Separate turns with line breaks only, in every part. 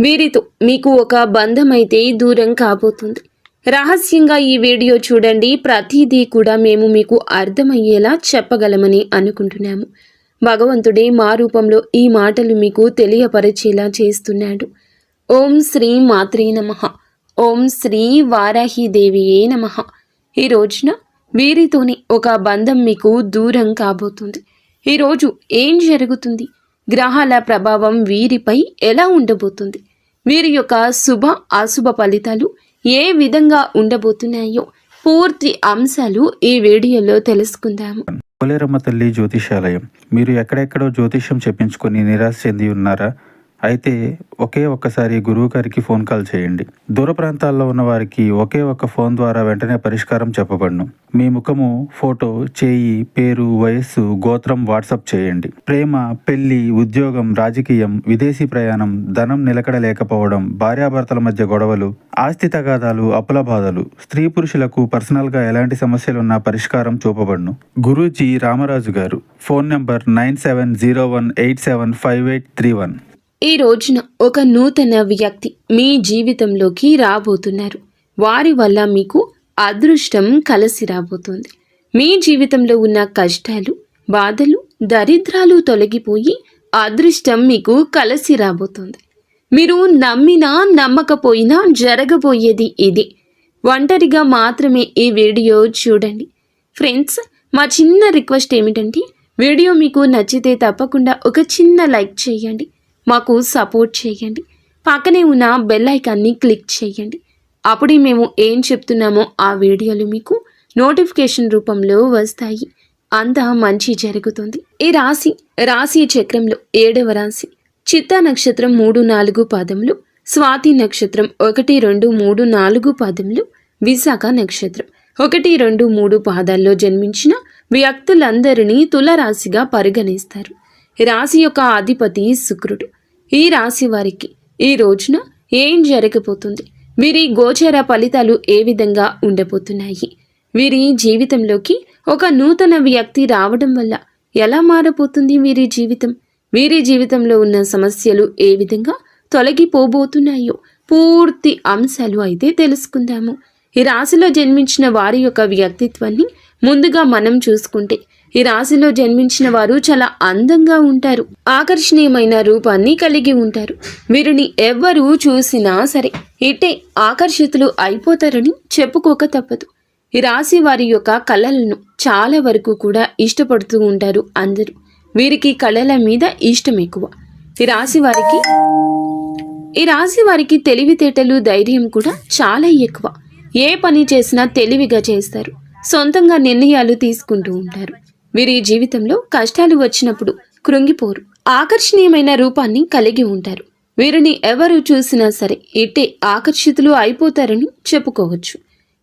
వీరితో మీకు ఒక బంధం అయితే దూరం కాబోతుంది. రహస్యంగా ఈ వీడియో చూడండి. ప్రతిదీ కూడా మేము మీకు అర్థమయ్యేలా చెప్పగలమని అనుకుంటున్నాము. భగవంతుడే మా రూపంలో ఈ మాటలు మీకు తెలియపరిచేలా చేస్తున్నాడు. ఓం శ్రీ మాత్రే నమః. ఓం శ్రీ వారాహిదేవియే నమః. ఈ రోజున వీరితోనే ఒక బంధం మీకు దూరం కాబోతుంది. ఈరోజు ఏం జరుగుతుంది? గ్రహాల ప్రభావం వీరిపై ఎలా ఉండబోతుంది? వీరి యొక్క శుభ అశుభ ఫలితాలు ఏ విధంగా ఉండబోతున్నాయో పూర్తి అంశాలు ఈ వీడియోలో తెలుసుకుందాము.
పోలేరమ్మ తల్లి జ్యోతిషాలయం. మీరు ఎక్కడెక్కడో జ్యోతిష్యం చెప్పించుకొని నిరాశ చెంది ఉన్నారా? అయితే ఒక్కసారి గురువు గారికి ఫోన్ కాల్ చేయండి. దూర ప్రాంతాల్లో ఉన్న వారికి ఒక్క ఫోన్ ద్వారా వెంటనే పరిష్కారం చెప్పబడును. మీ ముఖము, ఫోటో, చేయి, పేరు, వయస్సు, గోత్రం వాట్సాప్ చేయండి. ప్రేమ, పెళ్లి, ఉద్యోగం, రాజకీయం, విదేశీ ప్రయాణం, ధనం నిలకడ లేకపోవడం, భార్యాభర్తల మధ్య గొడవలు, ఆస్తి తగాదాలు, అప్పుల బాధలు, స్త్రీ పురుషులకు పర్సనల్ గా ఎలాంటి సమస్యలున్నా పరిష్కారం చూపబడును. గురూజీ రామరాజు గారు. Phone number 9701875831.
ఈ రోజున ఒక నూతన వ్యక్తి మీ జీవితంలోకి రాబోతున్నారు. వారి వల్ల మీకు అదృష్టం కలిసి రాబోతుంది. మీ జీవితంలో ఉన్న కష్టాలు, బాధలు, దరిద్రాలు తొలగిపోయి అదృష్టం మీకు కలిసి రాబోతుంది. మీరు నమ్మినా నమ్మకపోయినా జరగబోయేది ఇది. ఒంటరిగా మాత్రమే ఈ వీడియో చూడండి. ఫ్రెండ్స్, మా చిన్న రిక్వెస్ట్ ఏమిటంటే వీడియో మీకు నచ్చితే తప్పకుండా ఒక చిన్న లైక్ చేయండి. మాకు సపోర్ట్ చేయండి. పక్కనే ఉన్న బెల్ ఐకాన్ని క్లిక్ చేయండి. అప్పుడే మేము ఏం చెప్తున్నామో ఆ వీడియోలు మీకు నోటిఫికేషన్ రూపంలో వస్తాయి. అంతా మంచి జరుగుతుంది. ఈ రాశి చక్రంలో 7వ రాశి. చిత్తా నక్షత్రం 3-4 పాదములు, స్వాతి నక్షత్రం 1-2-3-4 పాదములు, విశాఖ నక్షత్రం 1-2-3 పాదాల్లో జన్మించిన వ్యక్తులందరినీ తులరాశిగా పరిగణిస్తారు. రాశి యొక్క అధిపతి శుక్రుడు. ఈ రాశి వారికి ఈ రోజున ఏం జరగబోతుంది? వీరి గోచర ఫలితాలు ఏ విధంగా ఉండబోతున్నాయి? వీరి జీవితంలోకి ఒక నూతన వ్యక్తి రావడం వల్ల ఎలా మారబోతుంది వీరి జీవితం? వీరి జీవితంలో ఉన్న సమస్యలు ఏ విధంగా తొలగిపోబోతున్నాయో పూర్తి అంశాలు అయితే తెలుసుకుందాము. ఈ రాశిలో జన్మించిన వారి యొక్క వ్యక్తిత్వాన్ని ముందుగా మనం చూసుకుంటే, ఈ రాశిలో జన్మించిన వారు చాలా అందంగా ఉంటారు. ఆకర్షణీయమైన రూపాన్ని కలిగి ఉంటారు. వీరిని ఎవ్వరూ చూసినా సరే ఇట్టే ఆకర్షితులు అయిపోతారని చెప్పుకోక తప్పదు. ఈ రాశి వారి యొక్క కళలను చాలా వరకు కూడా ఇష్టపడుతూ ఉంటారు అందరూ. వీరికి కళల మీద ఇష్టం ఎక్కువ. ఈ రాశి వారికి తెలివితేటలు, ధైర్యం కూడా చాలా ఎక్కువ. ఏ పని చేసినా తెలివిగా చేస్తారు. సొంతంగా నిర్ణయాలు తీసుకుంటూ ఉంటారు. వీరి జీవితంలో కష్టాలు వచ్చినప్పుడు కృంగిపోరు. ఆకర్షణీయమైన రూపాన్ని కలిగి ఉంటారు. వీరిని ఎవరు చూసినా సరే ఇట్టే ఆకర్షితులు అయిపోతారని చెప్పుకోవచ్చు.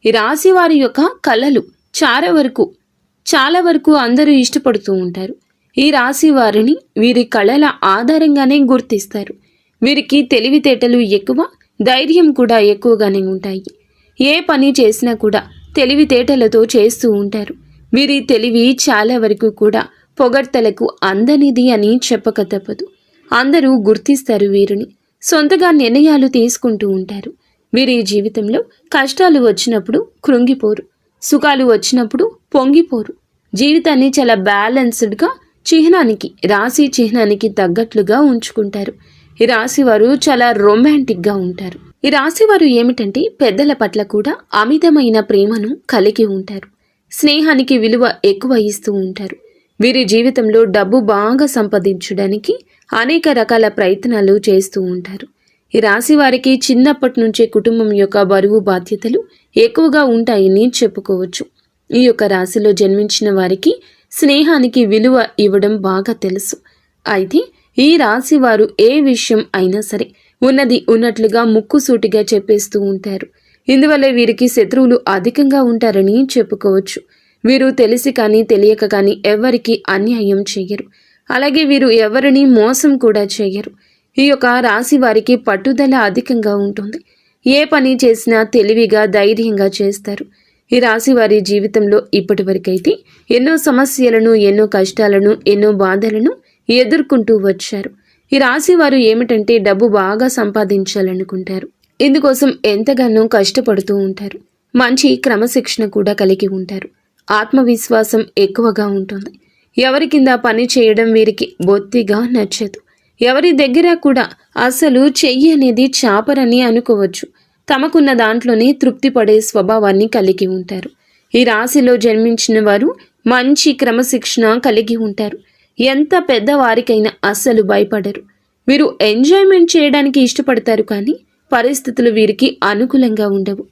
ఈ రాశి వారి యొక్క కళలు చాలా వరకు అందరూ ఇష్టపడుతూ ఉంటారు. ఈ రాశి వారిని వీరి కళల ఆధారంగానే గుర్తిస్తారు. వీరికి తెలివితేటలు ఎక్కువ, ధైర్యం కూడా ఎక్కువగానే ఉంటాయి. ఏ పని చేసినా కూడా తెలివితేటలతో చేస్తూ ఉంటారు. వీరి తెలివి చాలా వరకు కూడా పొగడ్తలకు అందనిది అని చెప్పక తప్పదు. అందరూ గుర్తిస్తారు వీరిని. సొంతగా నిర్ణయాలు తీసుకుంటూ ఉంటారు. వీరి జీవితంలో కష్టాలు వచ్చినప్పుడు కృంగిపోరు, సుఖాలు వచ్చినప్పుడు పొంగిపోరు. జీవితాన్ని చాలా బ్యాలెన్స్డ్గా రాశి చిహ్నానికి తగ్గట్లుగా ఉంచుకుంటారు. ఈ రాశి వారు చాలా రొమాంటిక్గా ఉంటారు. ఈ రాశి వారు ఏమిటంటే పెద్దల పట్ల కూడా అమితమైన ప్రేమను కలిగి ఉంటారు. స్నేహానికి విలువ ఎక్కువ ఇస్తూ ఉంటారు. వీరి జీవితంలో డబ్బు బాగా సంపాదించడానికి అనేక రకాల ప్రయత్నాలు చేస్తూ ఉంటారు. ఈ రాశి వారికి చిన్నప్పటి నుంచే కుటుంబం యొక్క బరువు బాధ్యతలు ఎక్కువగా ఉంటాయని చెప్పుకోవచ్చు. ఈ యొక్క రాశిలో జన్మించిన వారికి స్నేహానికి విలువ ఇవ్వడం బాగా తెలుసు. అయితే ఈ రాశి వారు ఏ విషయం అయినా సరే ఉన్నది ఉన్నట్లుగా ముక్కుసూటిగా చెప్పేస్తూ ఉంటారు. ఇందువల్ల వీరికి శత్రువులు అధికంగా ఉంటారని చెప్పుకోవచ్చు. వీరు తెలిసి కానీ తెలియక కానీ ఎవరికి అన్యాయం చెయ్యరు. అలాగే వీరు ఎవరిని మోసం కూడా చెయ్యరు. ఈ యొక్క రాశి వారికి పట్టుదల అధికంగా ఉంటుంది. ఏ పని చేసినా తెలివిగా, ధైర్యంగా చేస్తారు. ఈ రాశి వారి జీవితంలో ఇప్పటి వరకైతే ఎన్నో సమస్యలను, ఎన్నో కష్టాలను, ఎన్నో బాధలను ఎదుర్కొంటూ వచ్చారు. ఈ రాశి వారు ఏమిటంటే డబ్బు బాగా సంపాదించాలనుకుంటారు. ఇందుకోసం ఎంతగానో కష్టపడుతూ ఉంటారు. మంచి క్రమశిక్షణ కూడా కలిగి ఉంటారు. ఆత్మవిశ్వాసం ఎక్కువగా ఉంటుంది. ఎవరి కింద పని చేయడం వీరికి బొత్తిగా నచ్చదు. ఎవరి దగ్గర కూడా అసలు చెయ్యి అనేది చాపరని అనుకోవచ్చు. తమకున్న దాంట్లోనే తృప్తి పడే స్వభావాన్ని కలిగి ఉంటారు. ఈ రాశిలో జన్మించిన వారు మంచి క్రమశిక్షణ కలిగి ఉంటారు. ఎంత పెద్దవారికైనా అస్సలు భయపడరు. వీరు ఎంజాయ్మెంట్ చేయడానికి ఇష్టపడతారు, కానీ పరిస్థితులు వీరికి అనుకూలంగా ఉండవు.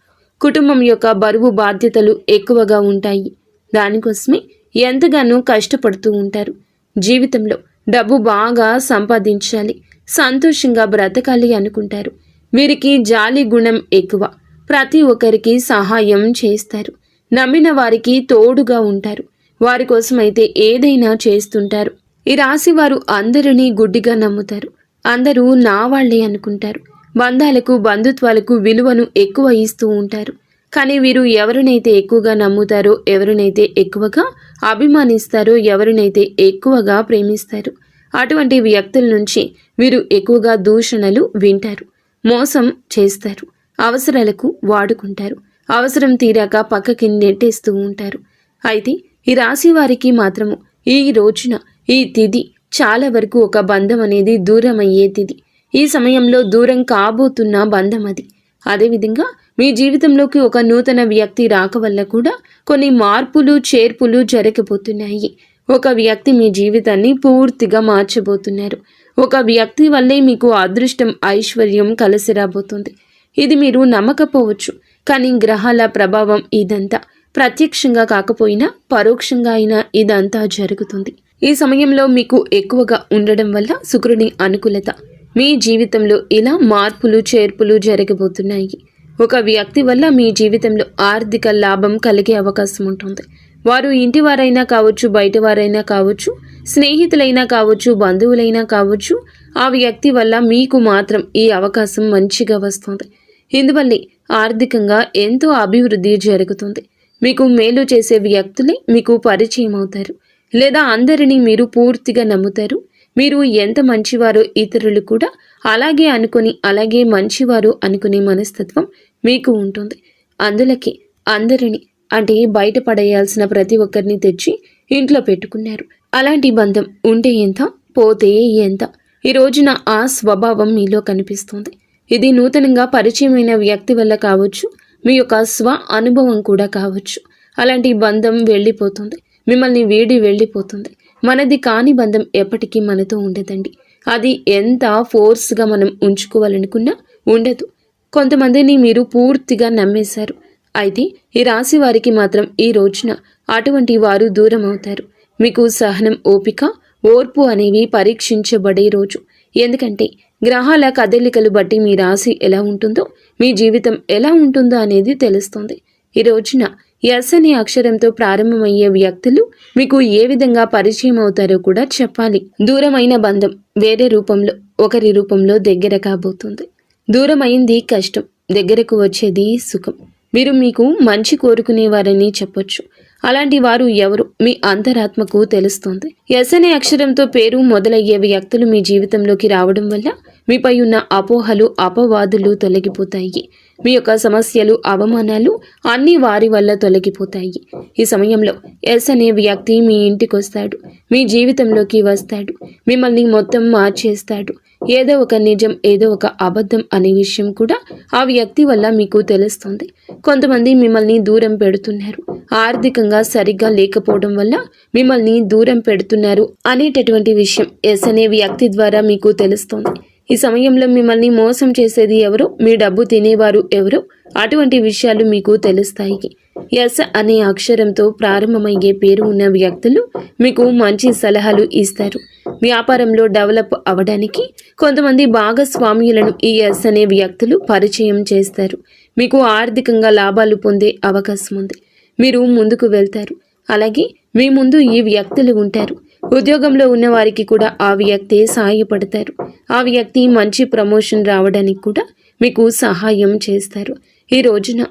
కుటుంబం యొక్క బరువు బాధ్యతలు ఎక్కువగా ఉంటాయి. దానికోసమే ఎంతగానో కష్టపడుతూ ఉంటారు. జీవితంలో డబ్బు బాగా సంపాదించాలి, సంతోషంగా బ్రతకాలి అనుకుంటారు. వీరికి జాలి గుణం ఎక్కువ. ప్రతి ఒక్కరికి సహాయం చేస్తారు. నమ్మిన వారికి తోడుగా ఉంటారు. వారి కోసమైతే ఏదైనా చేస్తుంటారు. ఈ రాశి వారు అందరినీ గుడ్డిగా నమ్ముతారు. అందరూ నా వాళ్లే అనుకుంటారు. బంధాలకు బంధుత్వాలకు విలువను ఎక్కువ ఇస్తూ ఉంటారు. కానీ వీరు ఎవరినైతే ఎక్కువగా నమ్ముతారో, ఎవరినైతే ఎక్కువగా అభిమానిస్తారో, ఎవరినైతే ఎక్కువగా ప్రేమిస్తారో అటువంటి వ్యక్తుల నుంచి వీరు ఎక్కువగా దూషణలు వింటారు. మోసం చేస్తారు. అవసరాలకు వాడుకుంటారు. అవసరం తీరాక పక్కకి నెట్టేస్తూ ఉంటారు. అయితే ఈ రాశి వారికి మాత్రము ఈ రోజున ఈ తిథి చాలా వరకు ఒక బంధం అనేది దూరం అయ్యే తిథి. ఈ సమయంలో దూరం కాబోతున్న బంధం అది. అదేవిధంగా మీ జీవితంలోకి ఒక నూతన వ్యక్తి రాక వల్ల కూడా కొన్ని మార్పులు చేర్పులు జరగబోతున్నాయి. ఒక వ్యక్తి మీ జీవితాన్ని పూర్తిగా మార్చబోతున్నారు. ఒక వ్యక్తి వల్లే మీకు అదృష్టం, ఐశ్వర్యం కలిసి రాబోతుంది. ఇది మీరు నమ్మకపోవచ్చు, కానీ గ్రహాల ప్రభావం ఇదంతా ప్రత్యక్షంగా కాకపోయినా పరోక్షంగా అయినా ఇదంతా జరుగుతుంది. ఈ సమయంలో మీకు ఎక్కువగా ఉండడం వల్ల శుక్రుని అనుకూలత మీ జీవితంలో ఇలా మార్పులు చేర్పులు జరగబోతున్నాయి. ఒక వ్యక్తి వల్ల మీ జీవితంలో ఆర్థిక లాభం కలిగే అవకాశం ఉంటుంది. వారు ఇంటి వారైనా కావచ్చు, బయట వారైనా కావచ్చు, స్నేహితులైనా కావచ్చు, బంధువులైనా కావచ్చు. ఆ వ్యక్తి వల్ల మీకు మాత్రం ఈ అవకాశం మంచిగా వస్తుంది. ఇందువల్లే ఆర్థికంగా ఎంతో అభివృద్ధి జరుగుతుంది. మీకు మేలు చేసే వ్యక్తులే మీకు పరిచయం అవుతారు, లేదా అందరినీ మీరు పూర్తిగా నమ్ముతారు. మీరు ఎంత మంచివారో ఇతరులు కూడా అలాగే అనుకుని, అలాగే మంచివారు అనుకునే మనస్తత్వం మీకు ఉంటుంది. అందులకి అందరినీ అంటే బయటపడేయాల్సిన ప్రతి ఒక్కరిని తెచ్చి ఇంట్లో పెట్టుకున్నారు. అలాంటి బంధం ఉంటే ఎంత, పోతే ఎంత. ఈ రోజున ఆ స్వభావం మీలో కనిపిస్తుంది. ఇది నూతనంగా పరిచయమైన వ్యక్తి వల్ల కావచ్చు, మీ యొక్క స్వ అనుభవం కూడా కావచ్చు. అలాంటి బంధం వెళ్ళిపోతుంది, మిమ్మల్ని వీడి వెళ్ళిపోతుంది. మనది కాని బంధం ఎప్పటికీ మనతో ఉండదండి. అది ఎంత ఫోర్స్గా మనం ఉంచుకోవాలనుకున్నా ఉండదు. కొంతమందిని మీరు పూర్తిగా నమ్మేశారు. అయితే ఈ రాశి వారికి మాత్రం ఈ రోజున అటువంటి వారు దూరం అవుతారు. మీకు సహనం, ఓపిక, ఓర్పు అనేవి పరీక్షించబడే రోజు. ఎందుకంటే గ్రహాల కదలికలు బట్టి మీ రాశి ఎలా ఉంటుందో, మీ జీవితం ఎలా ఉంటుందో అనేది తెలుస్తుంది. ఈ రోజున ఎస్ అనే అక్షరంతో ప్రారంభమయ్యే వ్యక్తులు మీకు ఏ విధంగా పరిచయం అవుతారో కూడా చెప్పాలి. దూరమైన బంధం వేరే రూపంలో, ఒకరి రూపంలో దగ్గర కాబోతుంది. దూరమైంది కష్టం, దగ్గరకు వచ్చేది సుఖం. మీరు మీకు మంచి కోరుకునేవారని చెప్పొచ్చు. అలాంటి వారు ఎవరు మీ అంతరాత్మకు తెలుస్తోంది. ఎస్ అనే అక్షరంతో పేరు మొదలయ్యే వ్యక్తులు మీ జీవితంలోకి రావడం వల్ల మీపై ఉన్న అపోహలు, అపవాదులు తొలగిపోతాయి. మీ యొక్క సమస్యలు, అవమానాలు అన్నీ వారి వల్ల తొలగిపోతాయి. ఈ సమయంలో ఎస్ అనే వ్యక్తి మీ ఇంటికి వస్తాడు, మీ జీవితంలోకి వస్తాడు, మిమ్మల్ని మొత్తం మార్చేస్తాడు. ఏదో ఒక నిజం, ఏదో ఒక అబద్ధం అనే విషయం కూడా ఆ వ్యక్తి వల్ల మీకు తెలుస్తుంది. కొంతమంది మిమ్మల్ని దూరం పెడుతున్నారు, ఆర్థికంగా సరిగ్గా లేకపోవడం వల్ల మిమ్మల్ని దూరం పెడుతున్నారు అనేటటువంటి విషయం ఎస్ అనే వ్యక్తి ద్వారా మీకు తెలుస్తుంది. ఈ సమయంలో మిమ్మల్ని మోసం చేసేది ఎవరో, మీ డబ్బు తినేవారు ఎవరో అటువంటి విషయాలు మీకు తెలుస్తాయి. ఎస్ అనే అక్షరంతో ప్రారంభమయ్యే పేరు ఉన్న వ్యక్తులు మీకు మంచి సలహాలు ఇస్తారు. వ్యాపారంలో డెవలప్ అవ్వడానికి కొంతమంది భాగస్వామ్యులను ఈ ఎస్ అనే వ్యక్తులు పరిచయం చేస్తారు. మీకు ఆర్థికంగా లాభాలు పొందే అవకాశం ఉంది. మీరు ముందుకు వెళ్తారు. అలాగే మీ ముందు ఈ వ్యక్తులు ఉంటారు. ఉద్యోగంలో ఉన్న వారికి కూడా ఆ వ్యక్తి సహాయపడతారు. ఆ వ్యక్తి మంచి ప్రమోషన్ రావడానికి కూడా మీకు సహాయం చేస్తారు. ఈ రోజున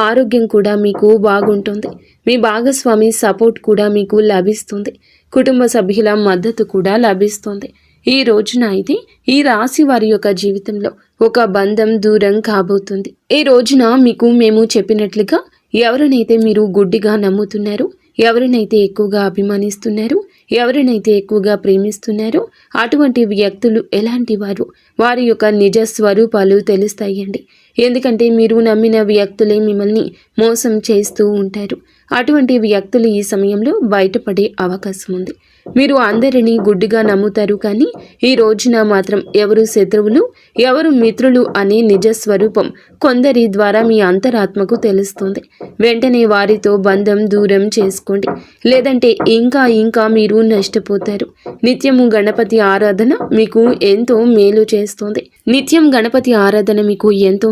ఆరోగ్యం కూడా మీకు బాగుంటుంది. మీ భాగస్వామి సపోర్ట్ కూడా మీకు లభిస్తుంది. కుటుంబ సభ్యుల మద్దతు కూడా లభిస్తుంది. ఈ రోజున అయితే ఈ రాశి వారి యొక్క జీవితంలో ఒక బంధం దూరం కాబోతుంది. ఈ రోజున మీకు మేము చెప్పినట్లుగా ఎవరినైతే మీరు గుడ్డిగా నమ్ముతున్నారో, ఎవరినైతే ఎక్కువగా అభిమానిస్తున్నారో, ఎవరినైతే ఎక్కువగా ప్రేమిస్తున్నారో అటువంటి వ్యక్తులు ఎలాంటి వారు, వారి యొక్క నిజ స్వరూపాలు తెలుస్తాయండి. ఎందుకంటే మీరు నమ్మిన వ్యక్తులే మిమ్మల్ని మోసం చేస్తూ ఉంటారు. అటువంటి వ్యక్తులు ఈ సమయంలో బయటపడే అవకాశం ఉంది. మీరు అందరినీ గుడ్డిగా నమ్ముతారు, కానీ ఈ రోజున మాత్రం ఎవరు శత్రువులు, ఎవరు మిత్రులు అనే నిజ స్వరూపం కొందరి ద్వారా మీ అంతరాత్మకు తెలుస్తుంది. వెంటనే వారితో బంధం దూరం చేసుకోండి, లేదంటే ఇంకా మీరు నష్టపోతారు. నిత్యము గణపతి ఆరాధన మీకు ఎంతో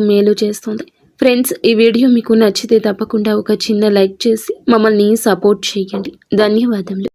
మేలు చేస్తుంది. ఫ్రెండ్స్, ఈ వీడియో మీకు నచ్చితే తప్పకుండా ఒక చిన్న లైక్ చేసి మమ్మల్ని సపోర్ట్ చేయండి. ధన్యవాదములు.